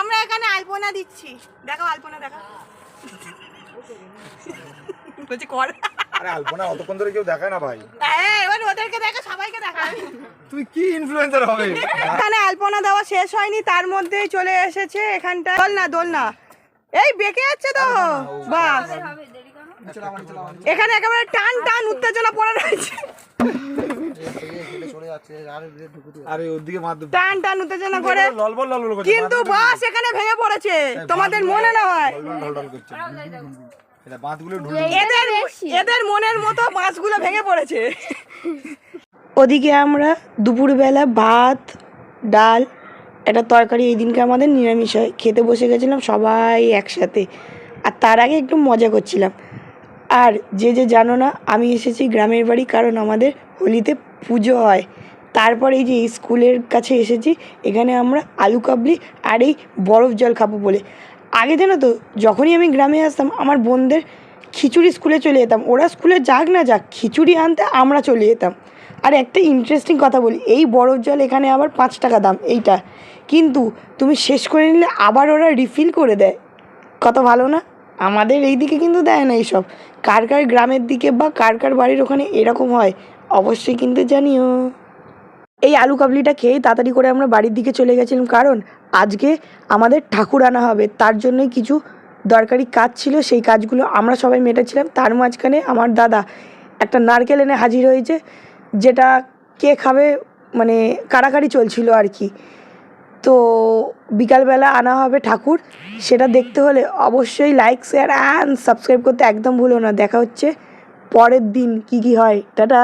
আমরা এখানে আলপনা দিচ্ছি, দেখো আলপনা দেখো। বলছি কর। আরে আলপনা অতক্ষণ ধরে কেউ দেখায় না ভাই। হ্যাঁ এবার ওদেরকে দেখো, সবাইকে দেখা। তুই কি ইনফ্লুয়েন্সার হবে? এখানে আলপনা দেওয়া শেষ হয়নি, তার মধ্যেই চলে এসেছে এখানটা দোলনা। এই বেঁকে যাচ্ছে তো বাস। এখানে একেবারে টান টান উত্তেজনা পড়ে রয়েছে। আরে ওদিকে টান টান উত্তেজনা করে ললবল করছে, কিন্তু বাস এখানে ভেঙে পড়েছে, তোমাদের মনে না হয়? ঢলঢল করছে। এটা বাঁধগুলো এদের মনের মতো বাঁশগুলো ভেঙে পড়েছে। ওদিকে আমরা দুপুরবেলা ভাত ডাল একটা তরকারি, এই দিনকে আমাদের নিরামিষ হয়, খেতে বসে গেছিলাম সবাই একসাথে। আর তার আগে একটু মজা করছিলাম। আর যে জানো না, আমি এসেছি গ্রামের বাড়ি, কারণ আমাদের হোলিতে পুজো হয়। তারপর এই যে স্কুলের কাছে এসেছি, এখানে আমরা আলু কাবলি আর এই বরফ জল খাবো বলে। আগে জানো তো, যখনই আমি গ্রামে আসতাম আমার বোনদের খিচুড়ি স্কুলে চলে যেতাম, ওরা স্কুলে যাক না যাক খিচুড়ি আনতে আমরা চলে যেতাম। আর একটা ইন্টারেস্টিং কথা বলি, এই বরফ জল এখানে আবার 5 টাকা দাম এইটা, কিন্তু তুমি শেষ করে নিলে আবার ওরা রিফিল করে দেয়। কত ভালো না? আমাদের এই দিকে কিন্তু দেয় না এইসব। কার কার গ্রামের দিকে বা কার কার বাড়ির ওখানে এরকম হয় অবশ্যই কিন্তু জানিও। এই আলু কাবলিটা খেয়ে তাড়াতাড়ি করে আমরা বাড়ির দিকে চলে গেছিলাম, কারণ আজকে আমাদের ঠাকুর আনা হবে, তার জন্যই কিছু দরকারি কাজ ছিল, সেই কাজগুলো আমরা সবাই মেটাচ্ছিলাম। তার মাঝখানে আমার দাদা একটা নারকেল এনে হাজির হয়েছে, যেটা কে খাবে মানে কাড়াকাড়ি চলছিল আর কি। তো বিকালবেলা আনা হবে ঠাকুর, সেটা দেখতে হলে অবশ্যই লাইক শেয়ার অ্যান্ড সাবস্ক্রাইব করতে একদম ভুলো না। দেখা হচ্ছে পরের দিন কি হয়। টাটা।